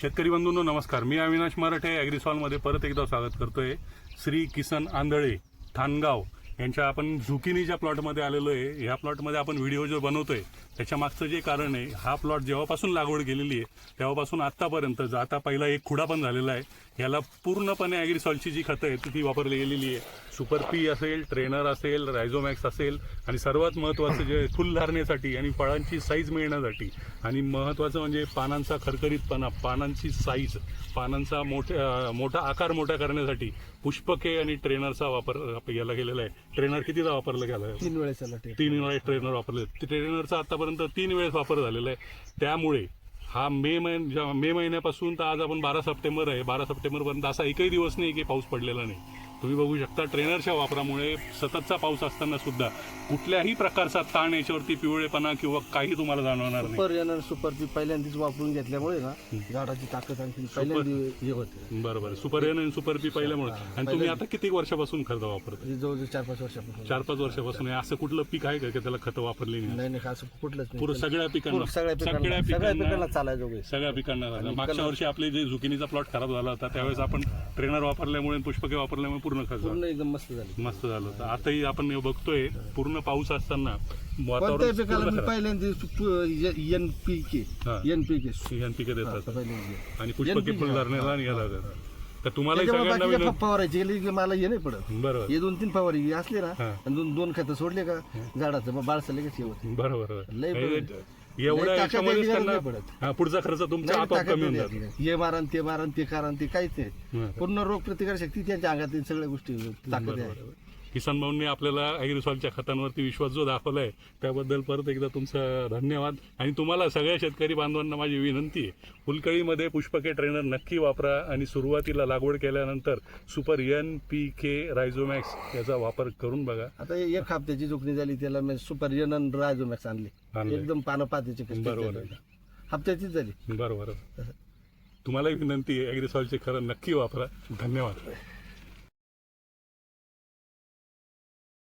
शेतकरी बंधूंनो नमस्कार. मी अविनाश मराठे ॲग्रिसॉलमध्ये परत एकदा स्वागत करतोय. श्री किसन आंधळे थानगाव यांच्या आपण झुकिनीच्या प्लॉटमध्ये आलेलो आहे. ह्या प्लॉटमध्ये आपण व्हिडिओ जो बनवतोय त्याच्या मागचं जे कारण आहे, हा प्लॉट जेव्हापासून लागवड केलेली आहे तेव्हापासून आत्तापर्यंत आता पहिला एक खुडा पण झालेला आहे. याला पूर्णपणे ॲग्रिसॉलची जी खतं आहेत ती वापरली गेलेली आहे. सुपर पी असेल, ट्रेनर असेल, रायझोमॅक्स असेल आणि सर्वात महत्त्वाचं जे फुल धारणेसाठी आणि फळांची साईज मिळण्यासाठी आणि महत्त्वाचं म्हणजे पानांचा खरखरीतपणा, पानांची साईज, पानांचा मोठा आकार मोठा करण्यासाठी पुष्पके आणि ट्रेनरचा वापर याला केलेला आहे. ट्रेनर कितीदा वापरला गेला आहे? 3 वेळेस ट्रेनर वापरले. ट्रेनरचा आतापर्यंत 3 वेळेस वापर झालेला आहे. त्यामुळे हा मे महिन्यापासून तर आज आपण 12 सप्टेंबर आहे, 12 सप्टेंबरपर्यंत असा एकही दिवस नाही की पाऊस पडलेला नाही. तुम्ही बघू शकता ट्रेनरच्या वापरामुळे सततचा पाऊस असताना सुद्धा कुठल्याही प्रकारचा ताण याच्यावरती पिवळेपणा किंवा काही तुम्हाला जाणवणार नाही. सुपर पी पहिल्यांदाच वापरून घेतल्यामुळे ना झाडाची ताकद आणखी पहिल्यांदा हे होते. बरोबर. सुपर एन आणि सुपर पी पहिल्यामुळे. आणि तुम्ही आता किती वर्षापासून खतं वापरता? जवळजवळ 4-5 वर्षापासून. 4-5 वर्षापासून. असं कुठलं पीक आहे का की त्याला खतं वापरली नाही? नाही, असं कुठलंच नाही. पूर्ण सगळ्या पिकांना चालायचं. सगळ्या पिकांना. मागच्या वर्षी आपले जे झुकिनीचा प्लॉट खराब झाला होता त्यावेळेस आपण ट्रेनर वापरल्यामुळे, पुष्पके वापरल्यामुळे पूर्ण खत एकदम मस्त झालं होतं. आताही आपण बघतोय पूर्ण पाऊस असताना कोणत्याही पिकाला मी पहिल्यांदा एनपीके देतात आणि पुष्पके फुल धरण्याला निघाला तर तुम्हाला सगळ्यांना फवारायची गेली की मला हे नाही पडत. बरोबर. हे 2-3 फवारी असले ना आणि 2 खतं सोडले का झाडाचं बाळसं लगेच हे होतं. बरोबर. लय एवढ्या याच्यामध्ये त्यांना पुढचा खर्च तुमचा आपोआप कमी होऊन जातो. हे मारण ते मारण ते कारण ते काहीच नाही. पूर्ण रोग प्रतिकार शक्ती त्यांच्या अंगात सगळ्या गोष्टी ताकद आहे. किसन भाऊंनी आपल्याला ॲग्रिसॉलच्या खतांवरती विश्वास जो दाखवलाय त्याबद्दल परत एकदा तुमचा धन्यवाद. आणि तुम्हाला सगळ्या शेतकरी बांधवांना माझी विनंती आहे, फुलकळीमध्ये पुष्पके ट्रेनर नक्की वापरा आणि सुरुवातीला लागवड केल्यानंतर सुपर NPK रायझोमॅक्स याचा वापर करून बघा. आता 1 हप्त्याची जोखणी झाली, त्याला मी सुपर एन आणि रायझोमॅक्स आणले. एकदम पानं पातीचे. बरोबर. हप्त्याचीच झाली. बरोबर. तुम्हालाही विनंती आहे, ॲग्रिसॉलचे खरं नक्की वापरा. धन्यवाद.